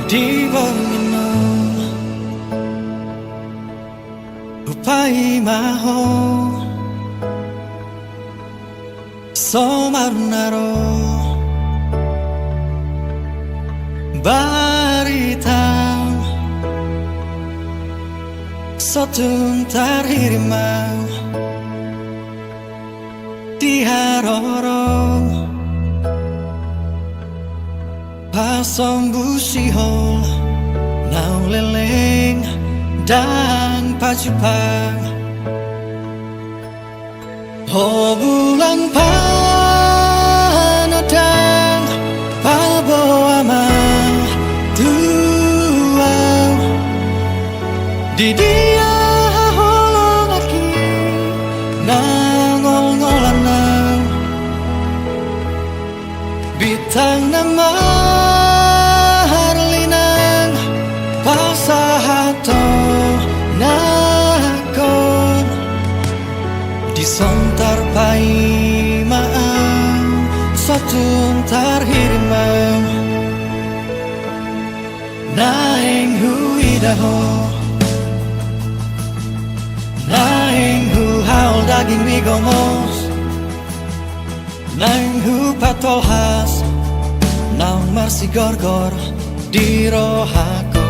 di bangino upai maho somarnaro barita sotuntar hirimau di haroro pasong busihol nau leleng dan pacupang oh bulan panadang paboama tuau di dia holong aki nangol-ngolanang bitang nama harlinang pasahato nakon disontar pai maang sotuntar hirimau naeng huidaho naeng hu haul daging migomos naeng hu patolhas naung marsi gorgor di rohako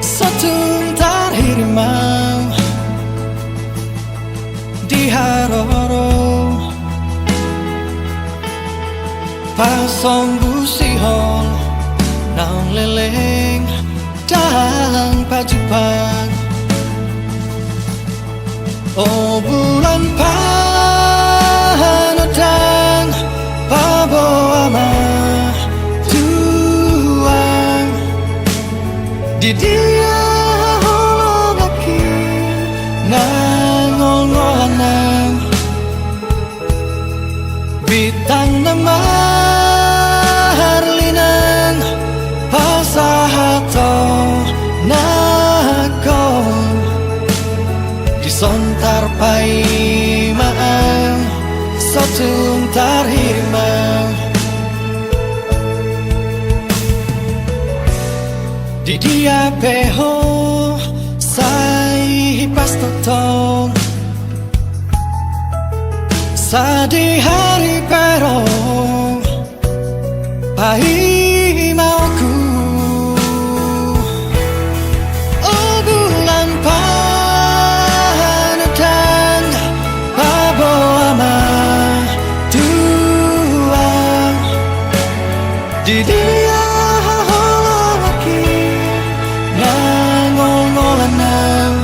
sotuntar hirimau di haroro pasong busihol naung leleng dan pacupang oh bulan panadang paboama tuang di dia holong aki nangol-ngolanang bitang nama harlinang pasahato nakon disontar pai maang sotuntar hirimau di dia peho sai pastotong sadi hari perong pai mauku oh bulan panadang paboama tuang di dia holong aki nangol-ngolanang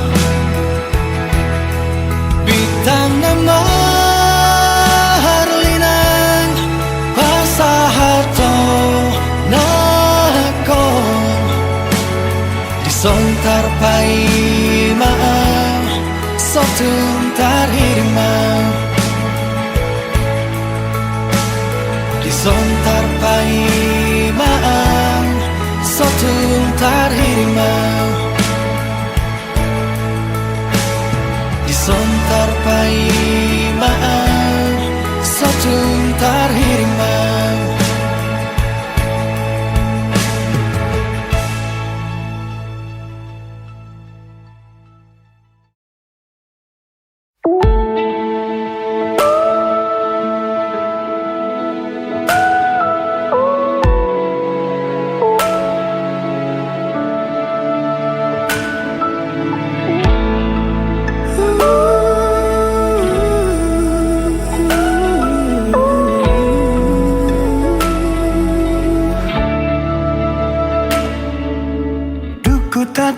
bitang nama harlinang pasahato nakon disontar pai maang sotuntar hirimau disontar pai maang sotuntar hirimau disontar pai maang sotuntar hirimau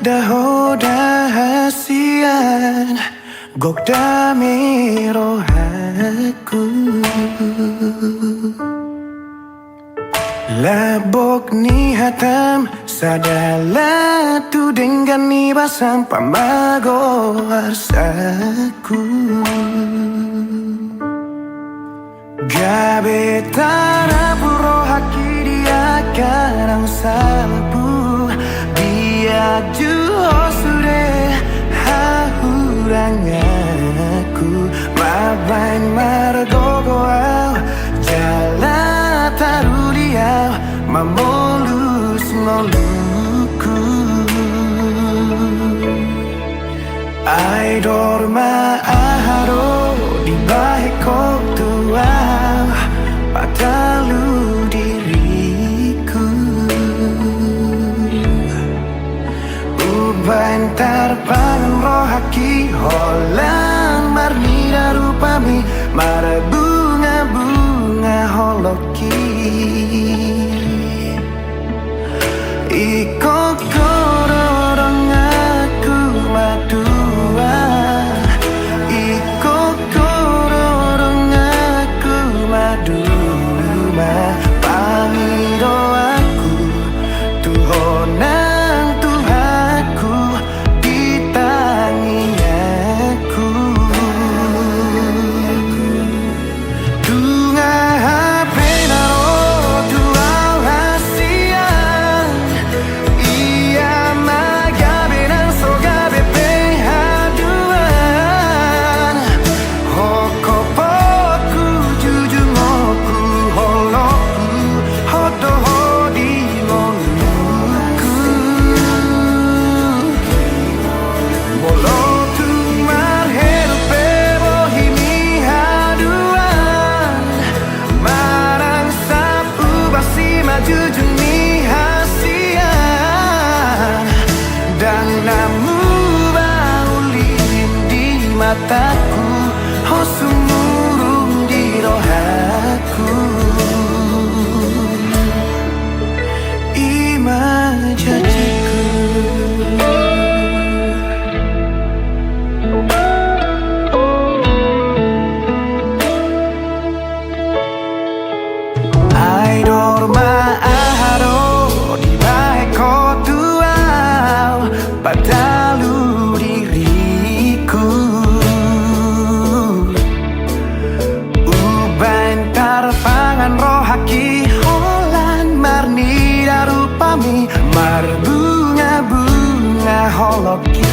Daho dahasian gok dami rohaku labok ni hatam sadala tu dengan ni basam pamago harsaku gabe tara puro haki dia karang salbu Juho sure hahurangaku mabain margogo au jala taruliau dorma aharo di baiko tua patalu diriku Ubantar pangan rohaki holang marnida rupami mara bunga-bunga holoki Iko kororong aku madua Iko kororong aku maduma Pamiro aku Tuhonang Tuhaku Ditangi aku Tunga penaro tuau hasian Ia magabe nang sogabe pehaduan Hokopoku jujungoku holoku Hodoho di moluku Molotu marheru pebo himi haduan Marang sapu basi maju juni hasian Dan namu baulin di mataku Hosumurung di rohaku Ima janjiku Ai dorma aharo di baiko tuau patalu diriku Ubantar pangan rohaki holan marnida rupami mar bunga-bunga holoki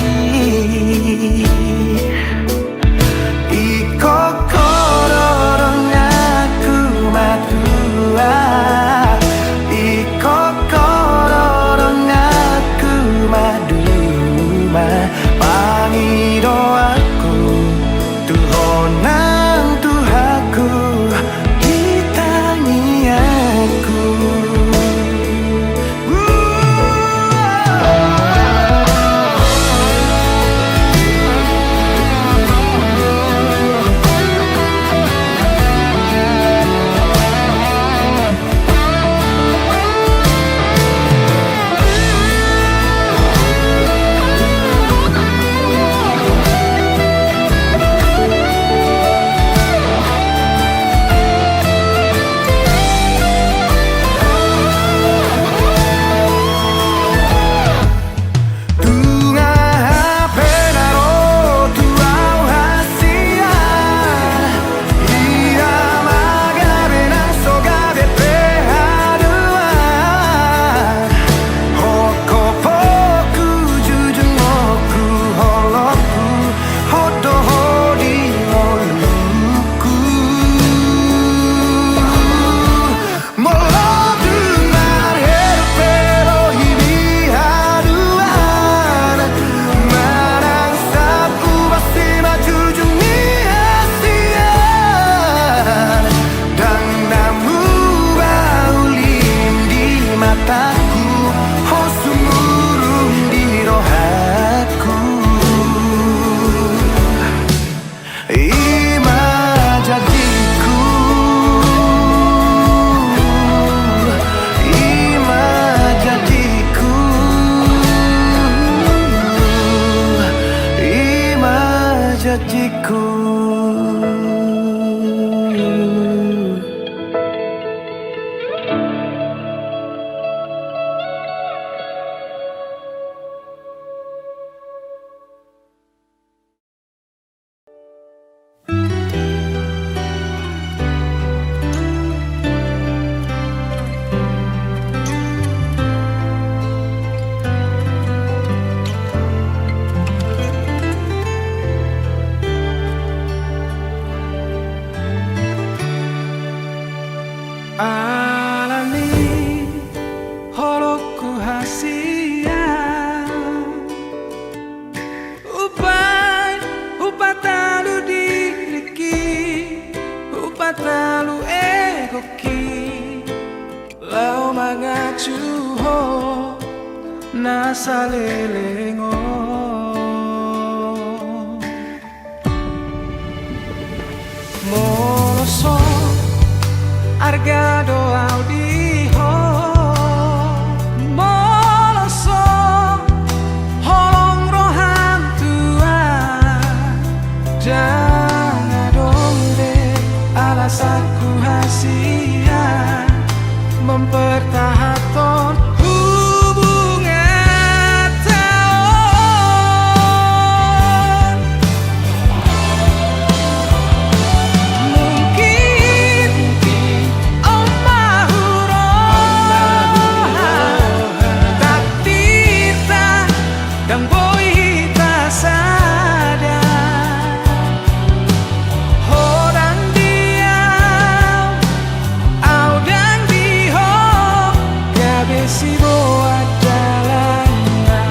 Iko kororong aku madua Iko kororong aku maduma Pamido aku Tuhonang Tuhaku Ditangi aku Tunga penaro tuau hasian Ia magabe nang sogabe pehaduan Hokopoku jujungoku holoku Hodoho di moluku Molodu marheru pero himi haduan Marang sapu basi maju jungi hasian Dan namu baulin di mataku Hosumurung di rohaku Ima jadiku Ima jadiku Ima jadiku nasalelengo moloso argado audiho moloso holong rohan tua jangan dong deh alasanku hasia mempertahankan hubungan tahun mungkin takdir tak dan boy tak sadar orang diam audang diho gabesi boa jalannya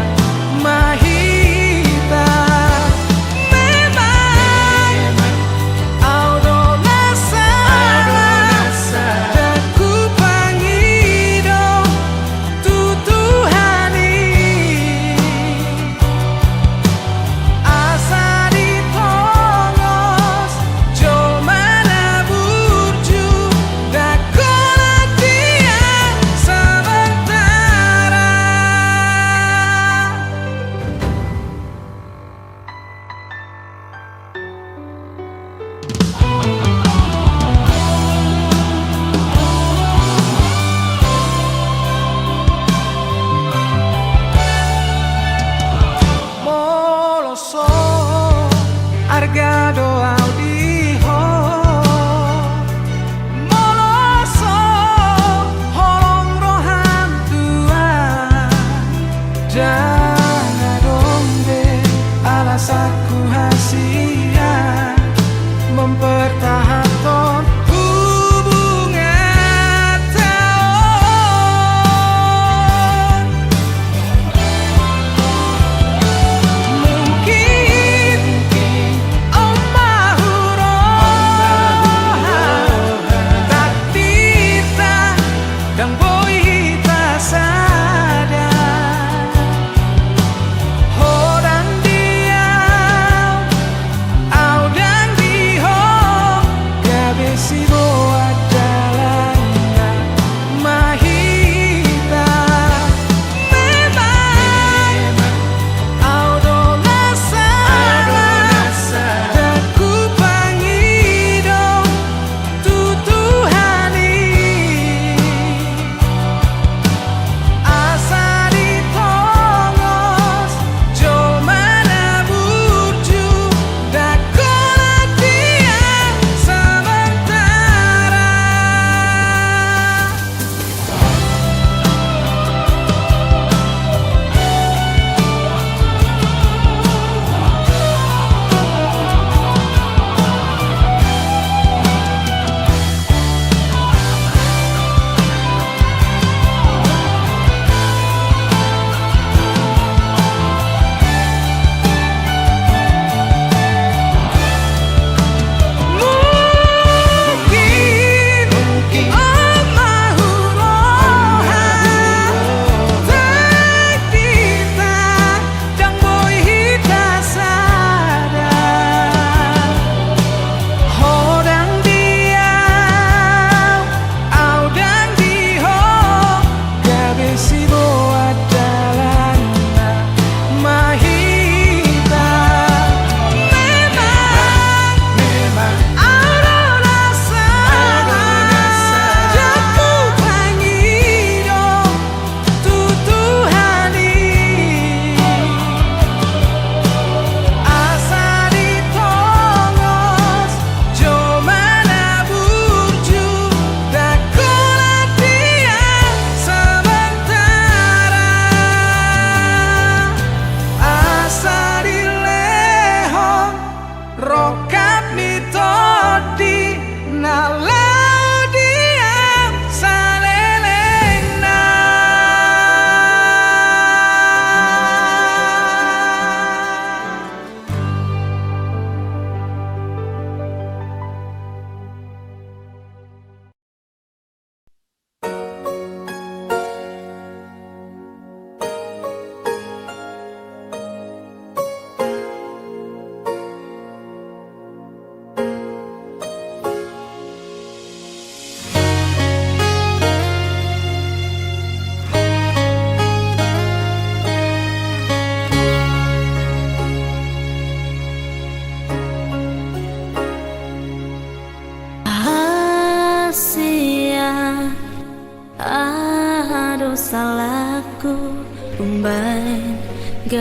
mahita memang audo nasa dan ku pangido tutuhani asa ditongos jo mana burju dakona tiang sementara moloso argado audiho moloso holong rohan tua jangan dong deh alasanku hasia mempertahankan hubungan tahun mungkin takdir tak dan boy tak sadar orang diam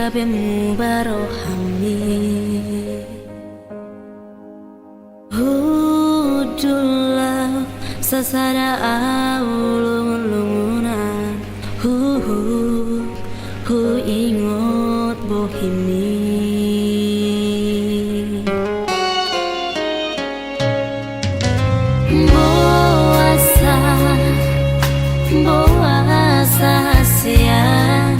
kabehmu barohami Hudulah sasada aulung-lungunan Hu ingot bohimi Boasa siang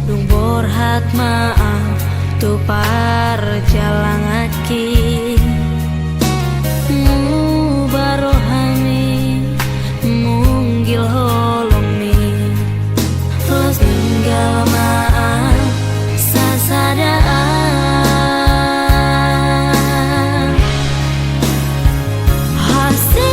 Dung borhat maaf tu parjalang aki Mu barohami munggil holomi Terus tinggal maaf sasadaan Hasian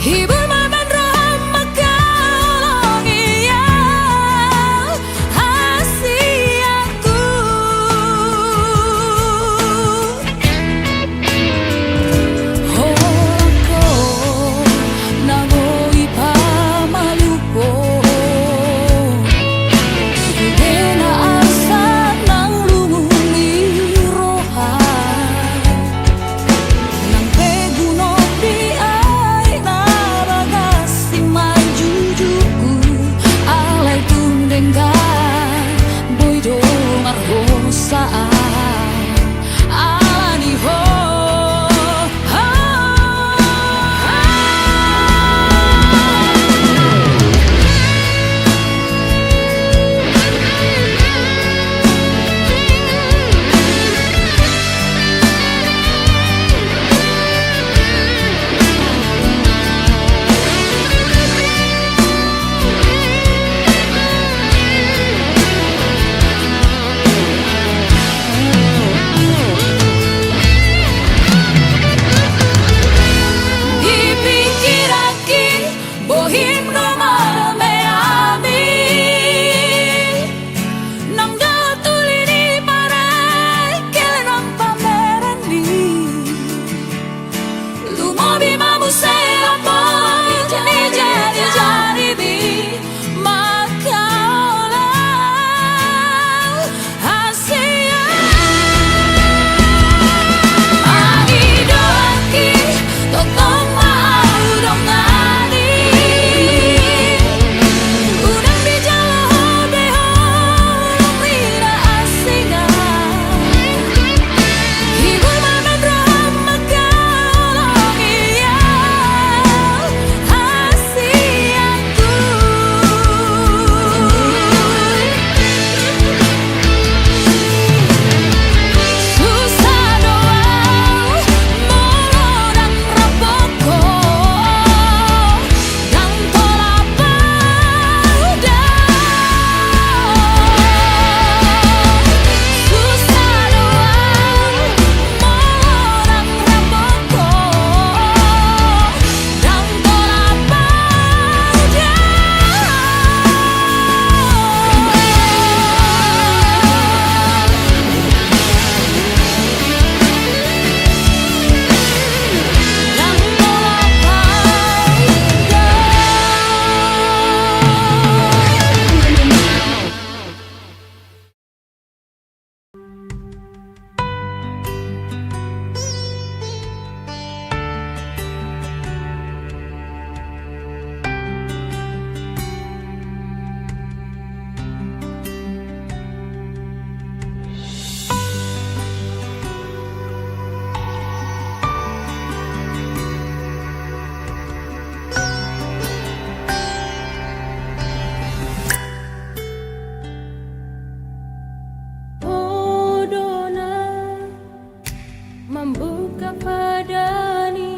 Hibur mamen roham makalongi ya hasiaku. Holako nangoi pamaluko Sudena asa nang lumi rohan Nang peguno di ay naragasi may jujuku Alay tundenggan boy do marhosaan Alani ho Dipikiraki bohim no mameami Nang datuli di parai kelenang pameran di Lumobi mamu seapa jani jani jani bi Makaolah hasia Magi doaki totong mau dongani Unang di jalo beho Lira asinga Hibur mamen roham makalongi ya hasiaku Susah doang molodang rapoko Dan tolapa udah Susah doang molodang rapoko Dan tolapa Odona membuka padani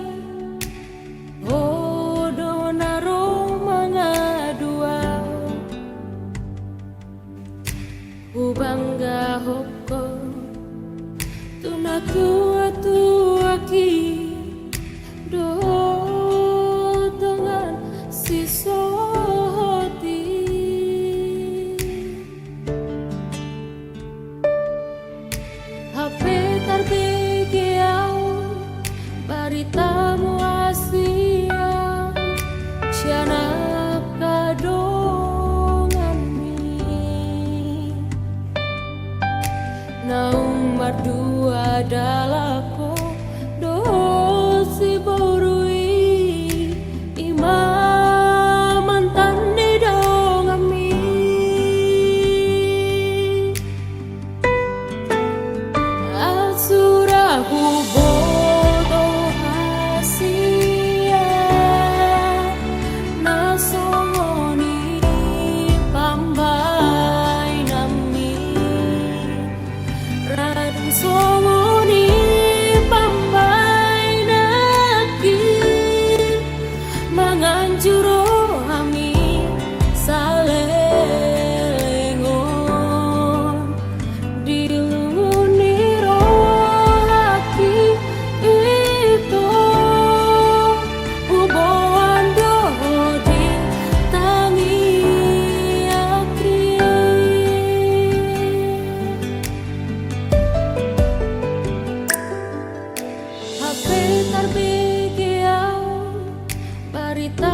Odona romanga dua Ubangga hoko tunaku atuaki Do dengan sisoti HP tarbigiau baritamu asia Sianap kadongan mi Naung mardua dalako dosi borui Iman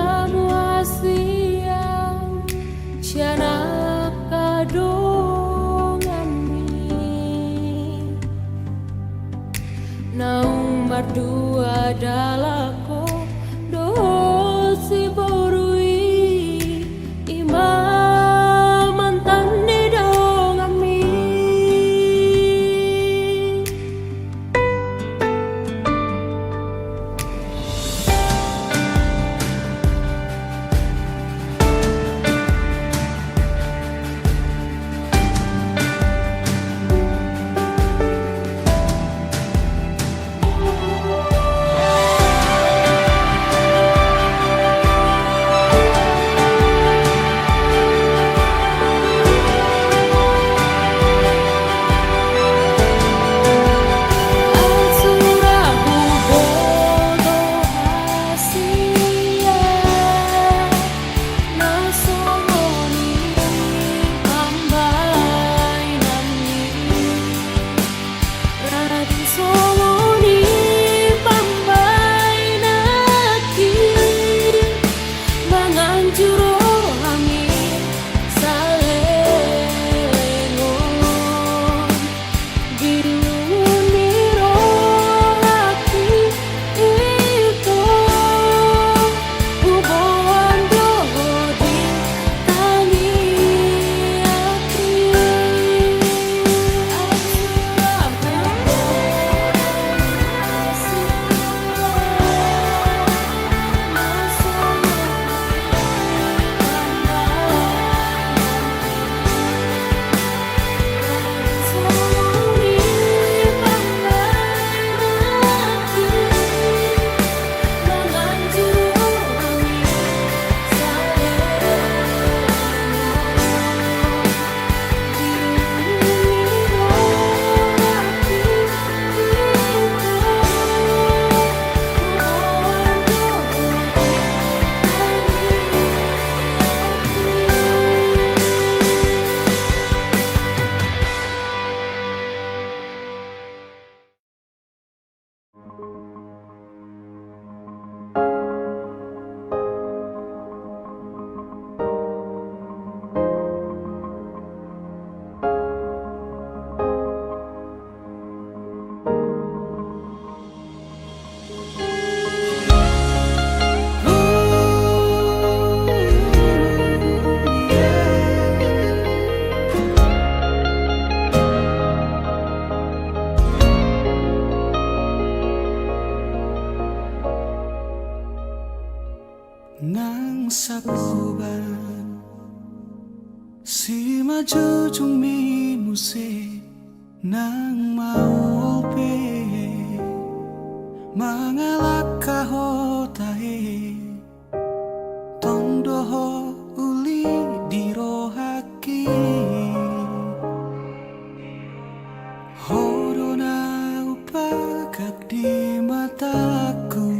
kamu siang Siana kadongan naung berdua dalako dosi borui imam mantan di dongan mi nang sapuban si maju jung mi muse nang mau pe mangalak kahotahe tong doho uli dirohaki horona upagak di mataku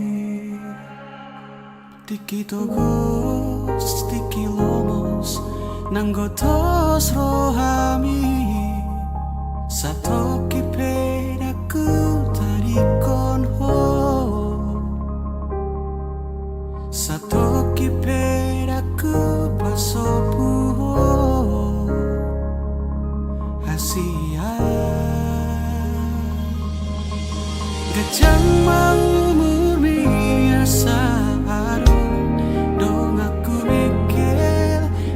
Tiki togos, tiki lomos, nanggotos rohami Satoki pedaku tarikon ho Satoki pedaku pasopu ho Asia Gajang mau murni asa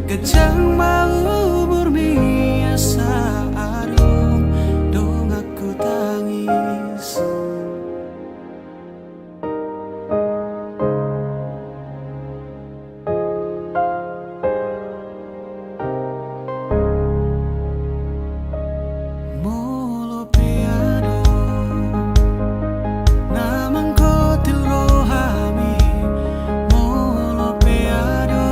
Gajang mau bermiasa arung dong aku tangis Molo peado namang kotil rohami Molo peado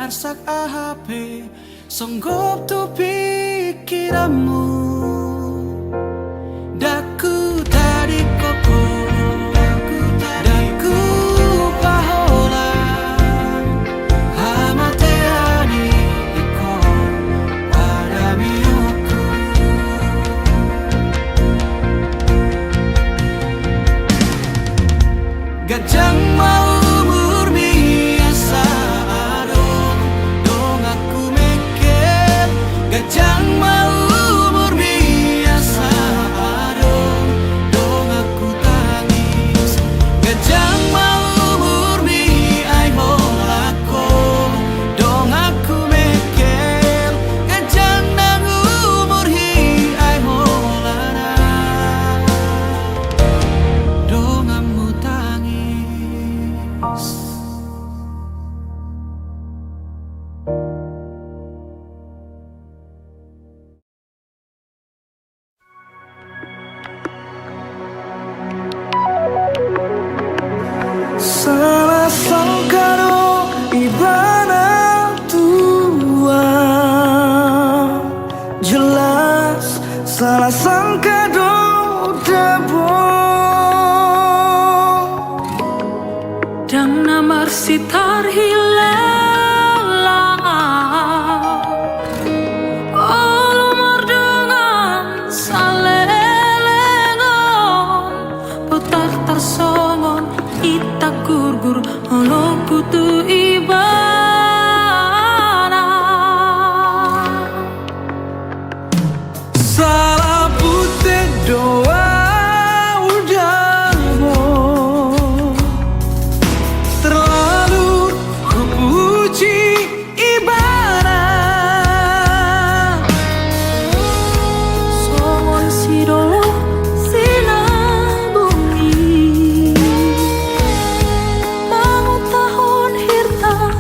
arsak ahape songgop tu pikiranmu. Daku tadi koko, daku pahola, hamateani iko pada miyoko. Gajang mau murmiasa adong, dong aku meket. Gajang mau murmiasa adong, dong aku tangis. Gajang mau murmi ai holako, dong aku meket. Gajang nang umur hi ai holana, dong amu tangis. Salah sangka do ibarat tua, jelas salah sangka do dabo. Dan namar sitar hilang olumur dengan salelengon, putar tersongon ita gurgur olo kutu ibana. Salah putih doa udahmu, terlalu ku puji ibarat. Songon sidolo sinabungi, mau tahun hirta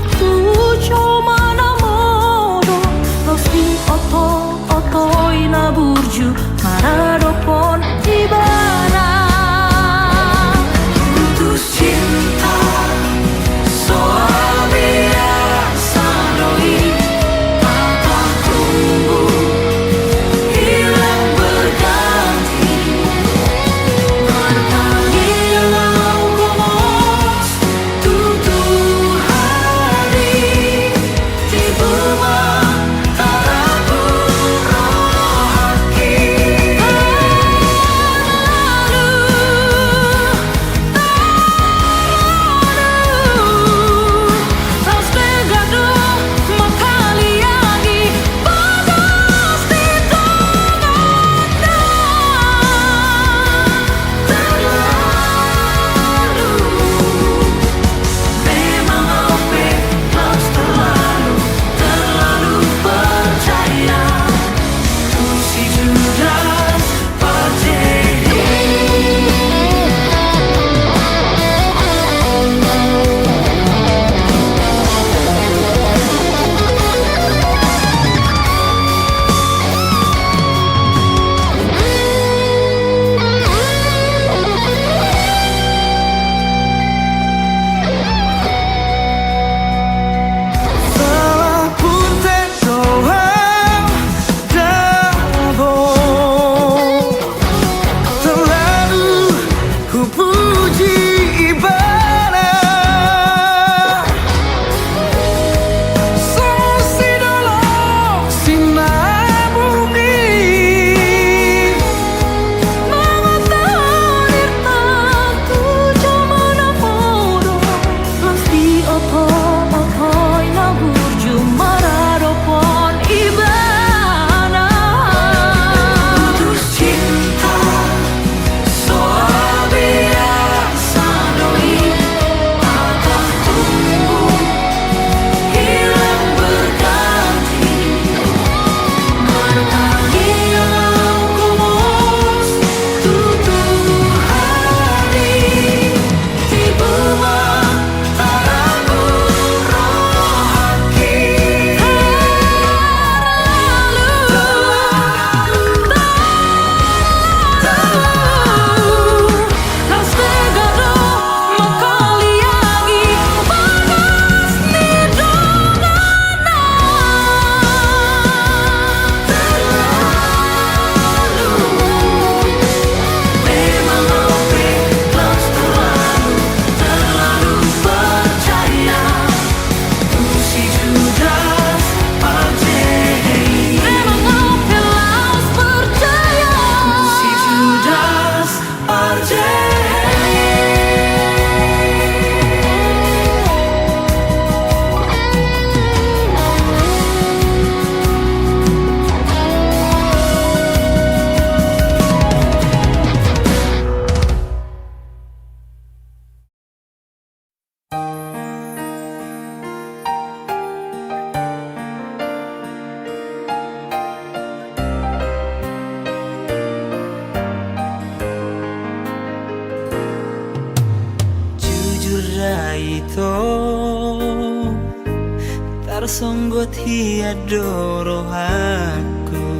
tarsonggot hiya doro aku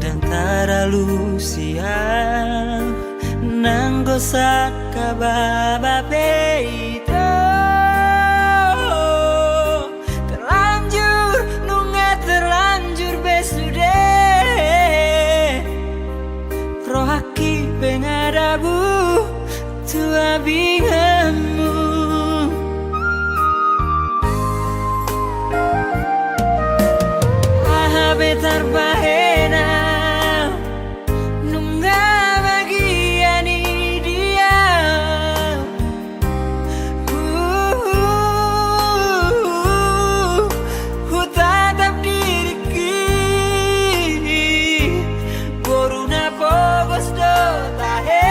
dan taralu siang nanggo sakababa beito terlanjur nunga terlanjur besude rohaki pengadabu tua bingamu aha betar bahena nunga bagian dia tatap diriki boruna pogos do tahe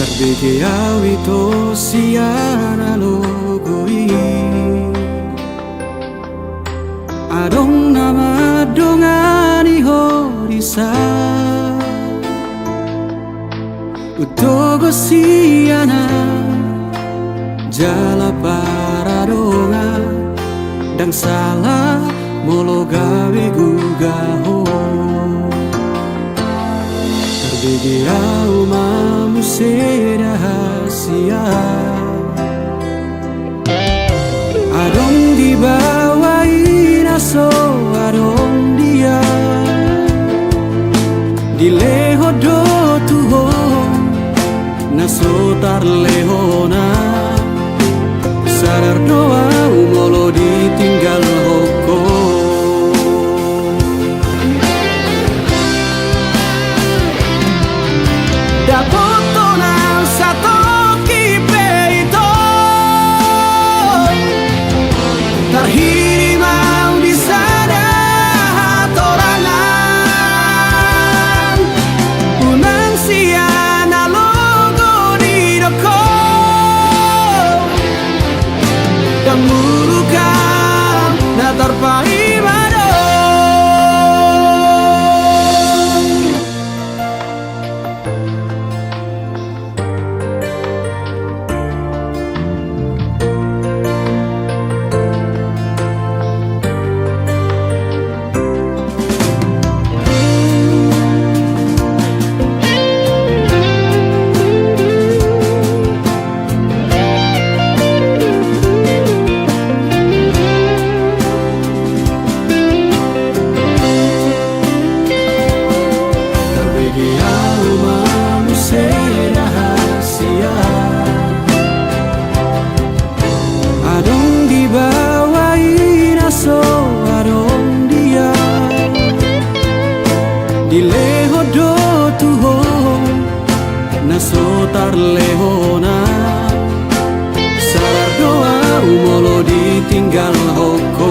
Terbege awito siana logoi adong nama dongani horisa utogo siana jala paradonga dang salah molo gawe gugaho terbege mamu rahasia adong dibawain aso adong dia dileho do tuho naso tar lehona sadar doa umolo ditinggal hoko dapotona satu kipeito terhirimau di sana torangan unang siana logo di doko dan murukan na terpaimado dileho do tuho naso tar lehona salar doa umolo ditinggal hoko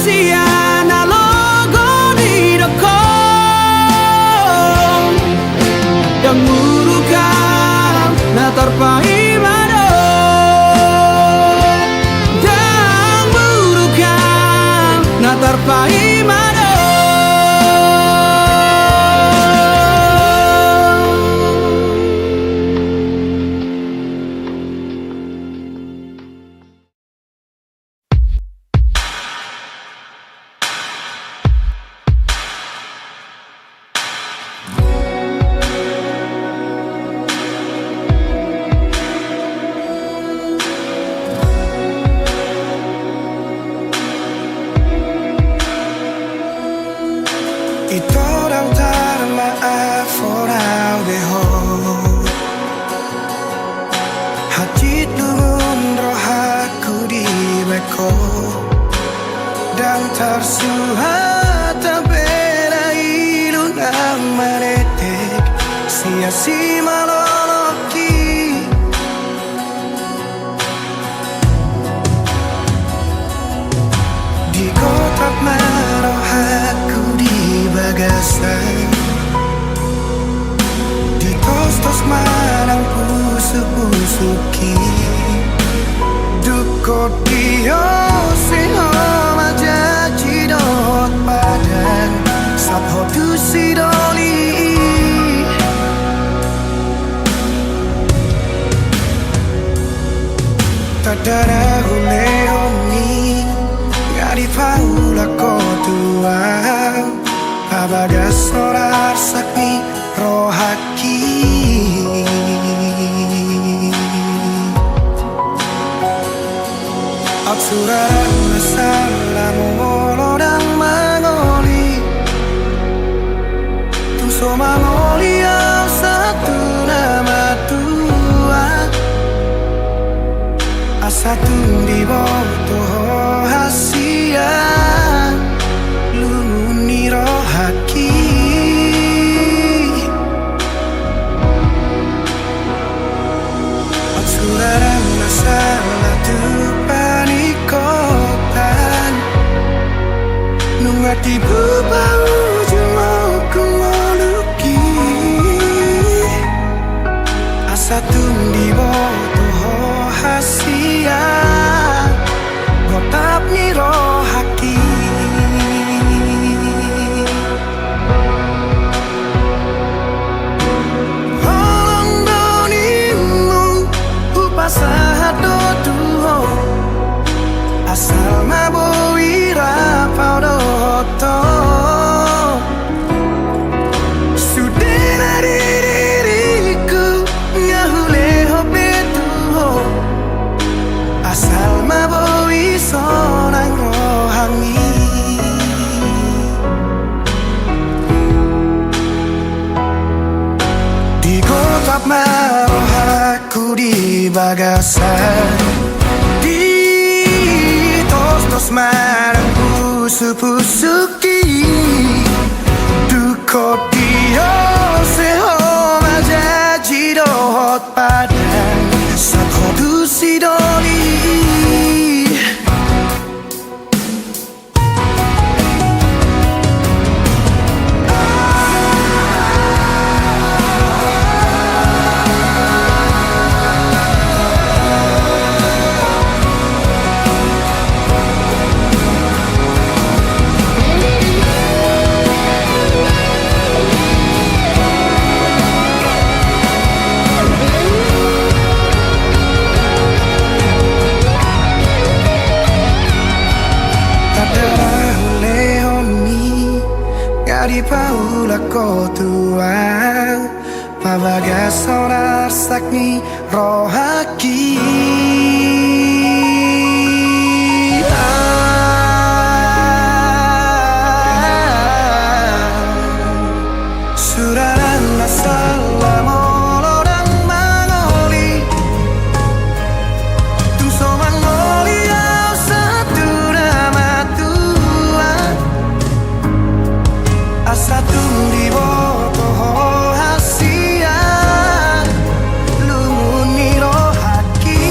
sia na logo di doko yang murukan na terpahi mado yang murukan na terpahi mado. Si maloloki di kotak maroh aku di bagasan di tos-tos marang pusuk-pusuki duko dio seho majaji dot padan sapho tu sidoli tadara huleoni ngari paula kotua abaga sorar sakni rohaki absuran salam molodang mangoli tu so mangoli satu nama tua satu di bawah hasia lumuni rohaki absuran masalah tu panikotan nungati bubau jumau kumoluki asatu di bawah hasia gotap ni rohaki holong donimu upasahat do tuho asal maboi rapau do hoto sudena diriku ngahule hobe tuho asal maboi sonang rohani di kotap maroh aku di bagasan di tos-tos marang pusu-pusuki duko dio seho majaji dohot padan sakho tu sidoli di paula kotua pabaga sonar sakni rohaki suraran masalah molodang mangoli tum so mangoli satu nama tua satu di bawah hasia lumuni rohaki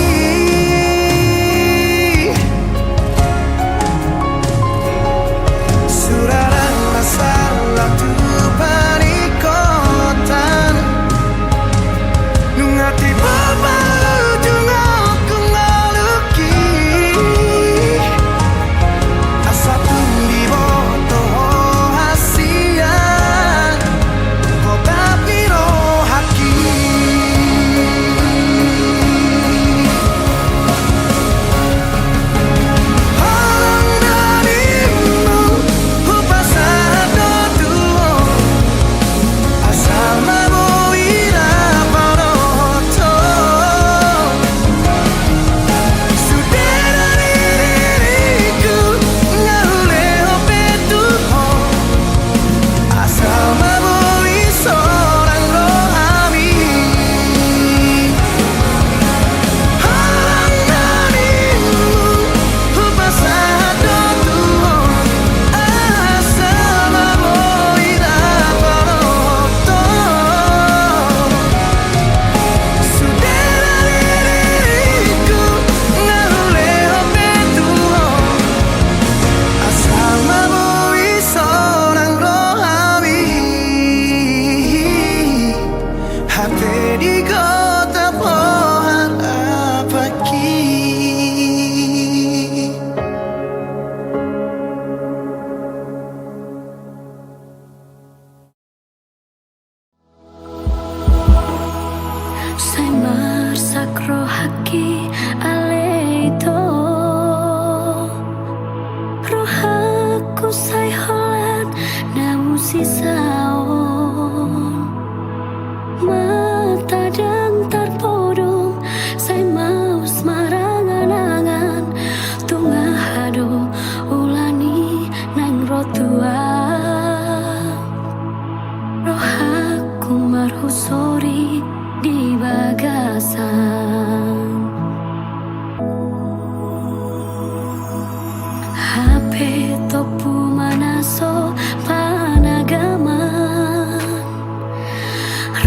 topu manaso panagaman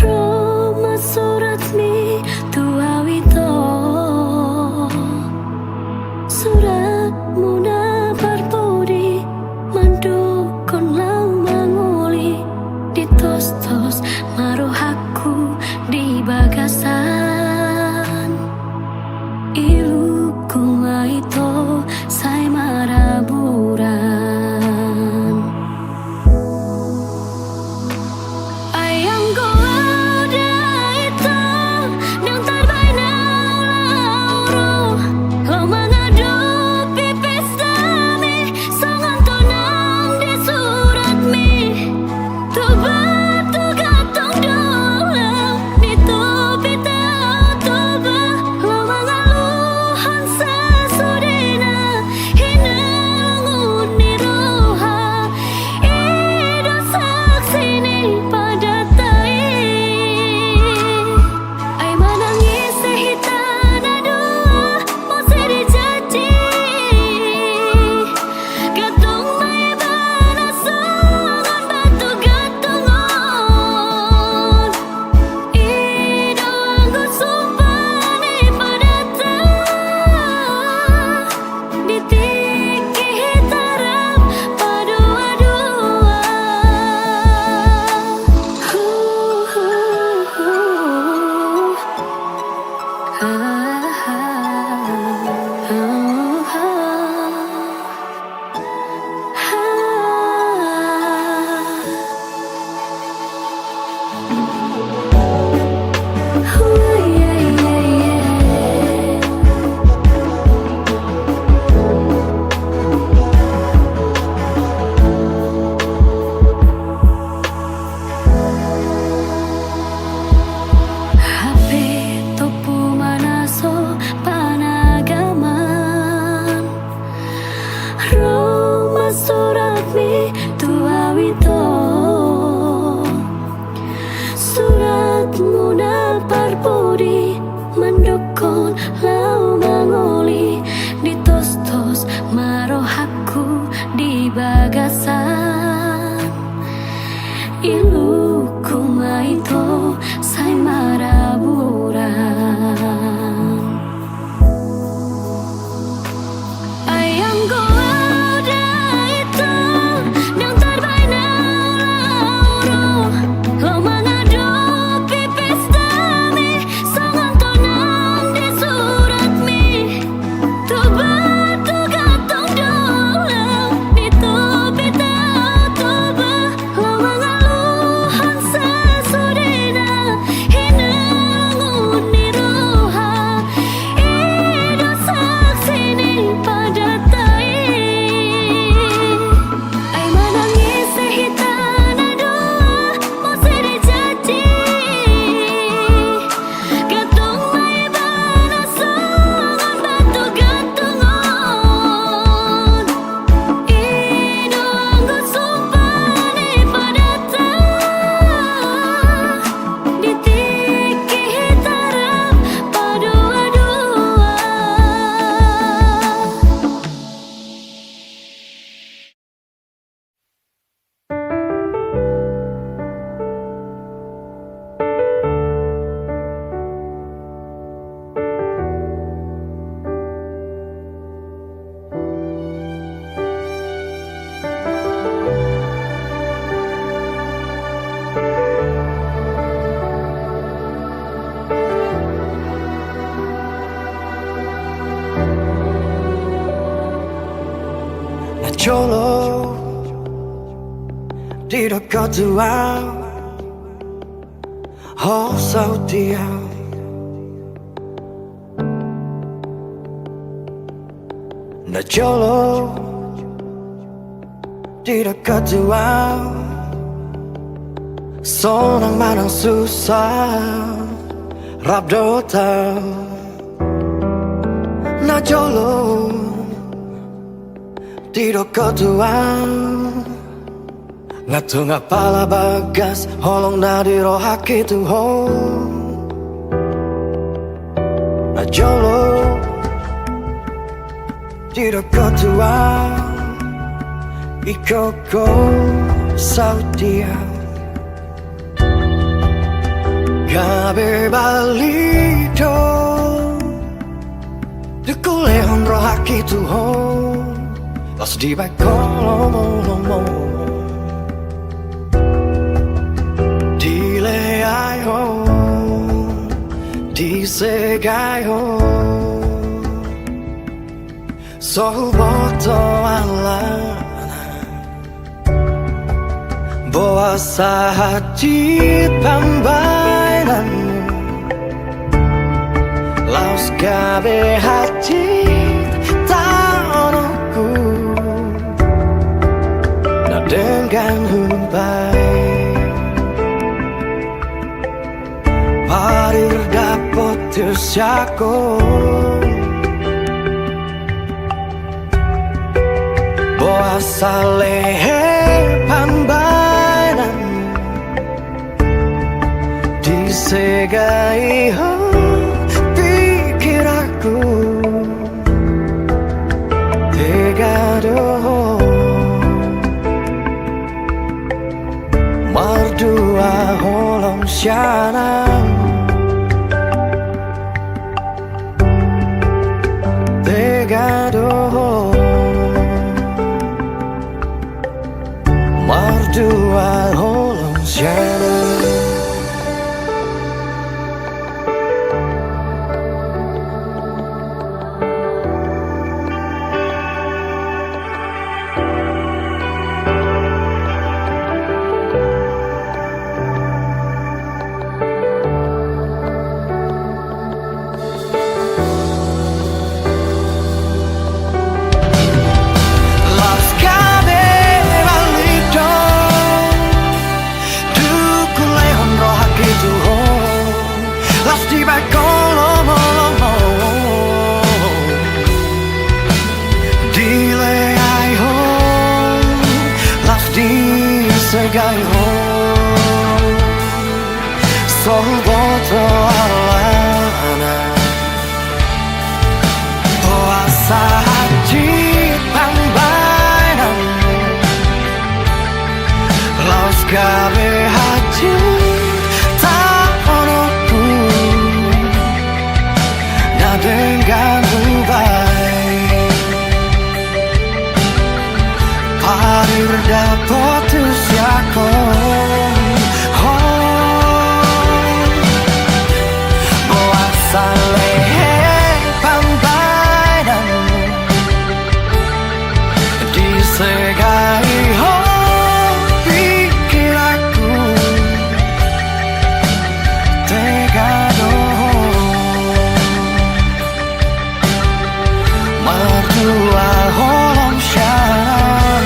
Roma suratmi tuawito Surat muna parpuri mandukon lau manguli Ditos-tos maruhaku di bagasan Iluku maito sai maraburan Ayang goda itu nang tarbai nang lauro Lo mengadopi pestami sangan tonang di surat mi Tu batu gatong dolang di topi tau toba Lo mengaluhan sesudina hinangun ni roha Ido saksini pada tai Ay manangis sehitan adua Masih dijanji Gatong may banasangan batu gatongon Ido anggo sumpani pada Ditiki hitarap padua-dua HP topu manaso panagaman Roma suratmi tuawito Surat muna parpuri mendukon lau mangoli Ditos-tos marohaku di bagasan Iluku maito sai maraburan Ayang goda itu nang tarbai nang lauro Lo mengadopi pestami sangan tonang di surat mi Tu batu gatong dolang di topi tau toba Lo mengaluhan sesudina hinangun ni roha Ido saksini pada tai Ay manangis sehitan adua Masih dijanji Gatong may banasangan batu gatongon Ido anggo sumpani pada Ditiki hitarap padua-dua Najolo di dekat tua Oh sautia Najolo di dekat tua Sonang manang susah Rabdota Najolo di dekat tua Ngatunga pala bagas holong na di rohaki tuho Najolo di dekat tua Ikoko saudia Gabe balido Dukule honro haki tuhon Las di bakolomo Dile ai ho Disegai ho Sohuboto alana Boa sahati pambainan Laus gabe hati tanoku Na dengan humbai Parir dapot tersyako Boa salehe pambainan Disegai ho pikir aku Tegado Mardua holong syanang Tegado Mardua holong syanang Segai ho Sohuboto alana Puasa haji pambainan Laus gabe haji taonoku Na dengan hubai Parir dapot tersyako Boa salehe pambainan Disegai ho pikir aku Tegado Mardua holong syanang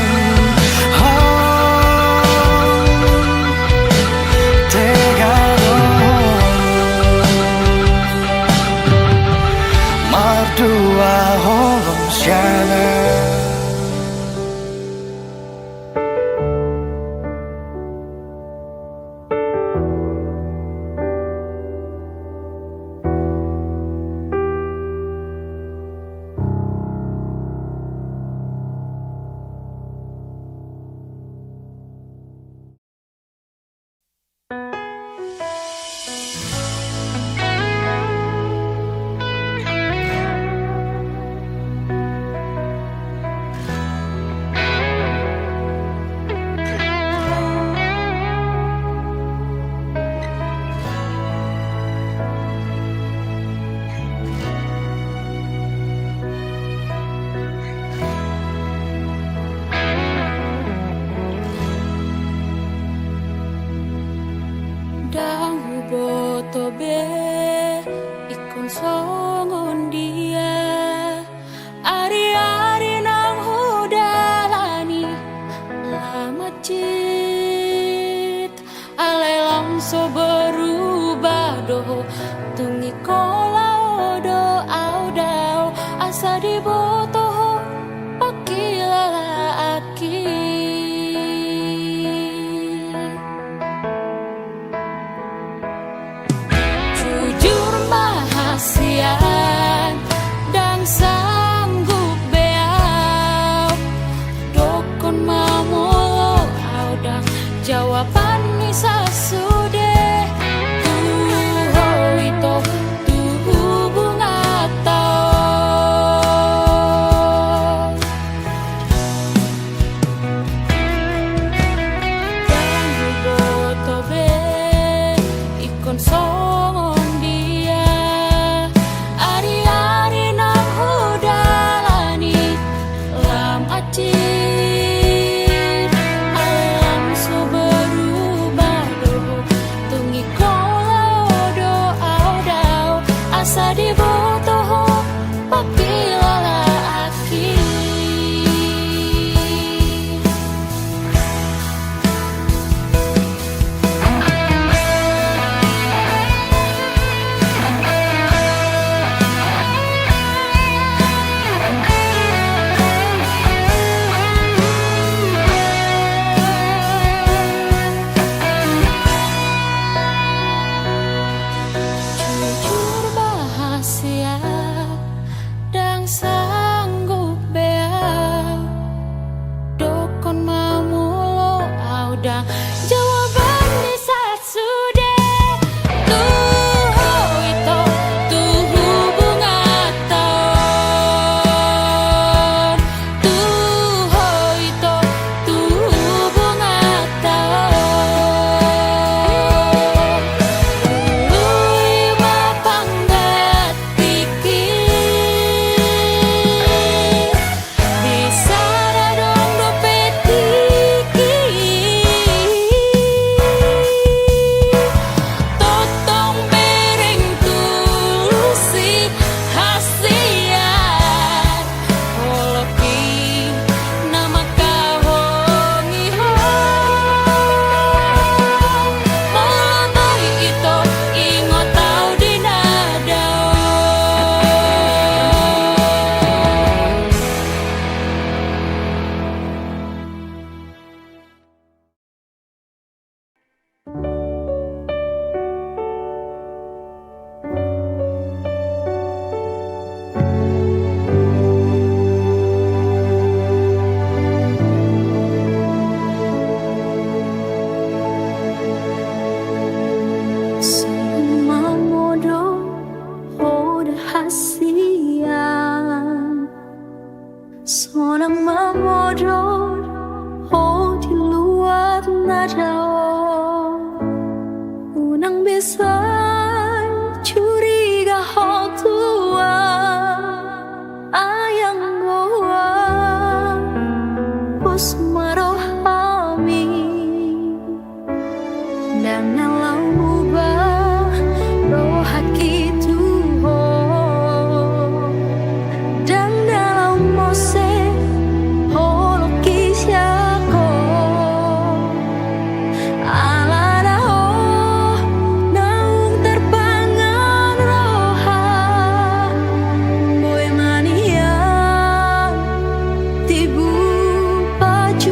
Mardua holong syanang Tibu baju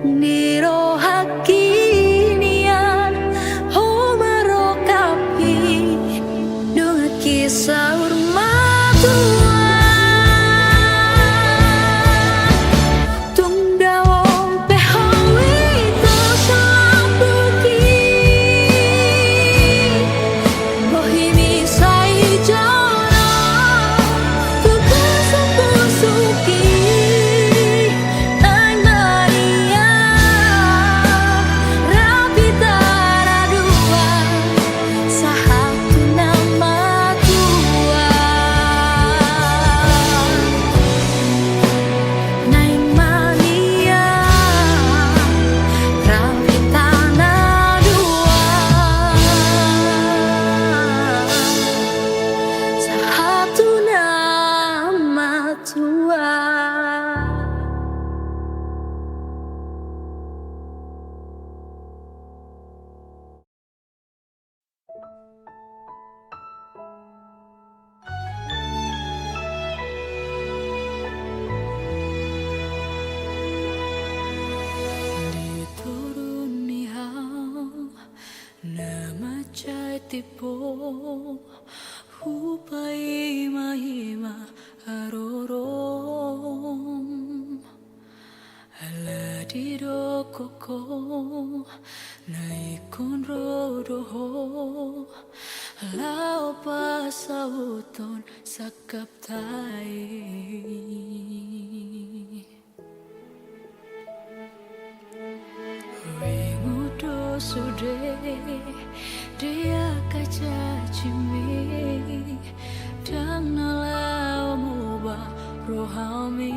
Niro hakinian Homaro kapi Dunga kisah urmatua Tung dawong pehawi to sambuki Bohimi sai jana Tuka sampusuki Nai Maria Rapitara dua Sahatu nama tua Nai Maria Rapitana dua Sahatu nama tua Dituruni hau nama cai tipu Hupai mahima arorom Aladido koko naikun rodoho Lau pasauton sakap tai Wingudo sude dia kaca cimi dan nalau muba rohami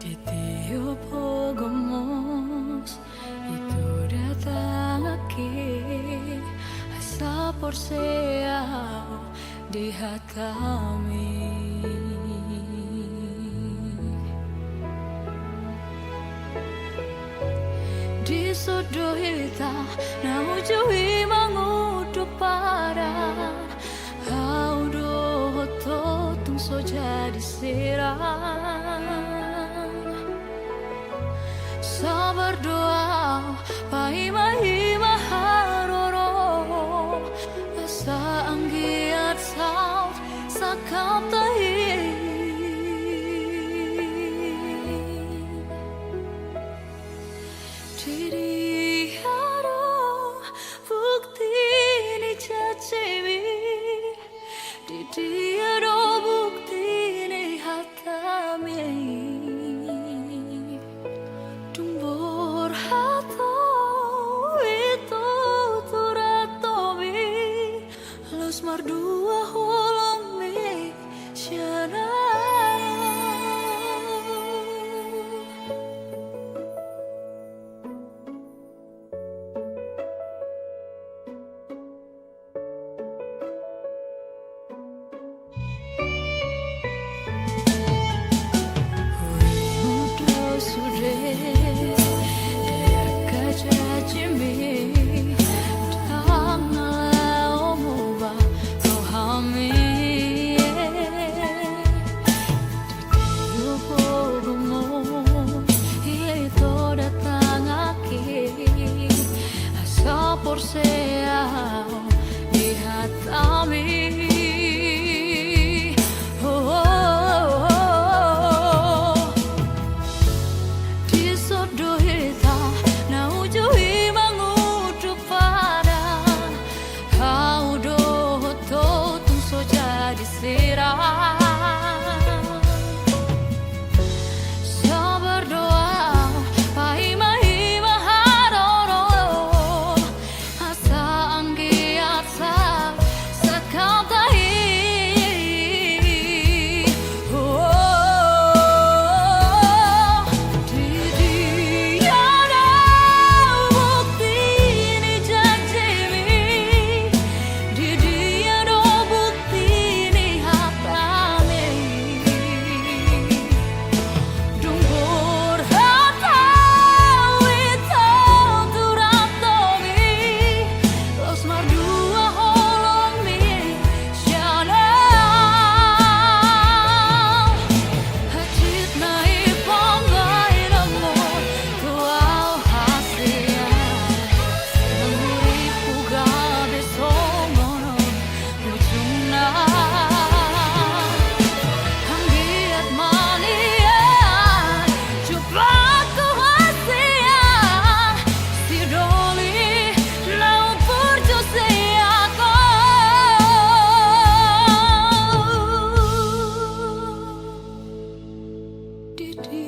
Ditio pogomos itu datang aki asa porseau dihatami Disodohita na ujohi mangudu para Haudo hoto tung so jadi serang Sabar doa Pahima-hima haroro Asa anggiat saut Sakap tahi Diri haro Bukti ni cacimi Diri haro bukti ni hatami Tumbor hato itu turatomi Los mardua holong mi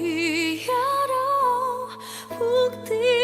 Tiada bukti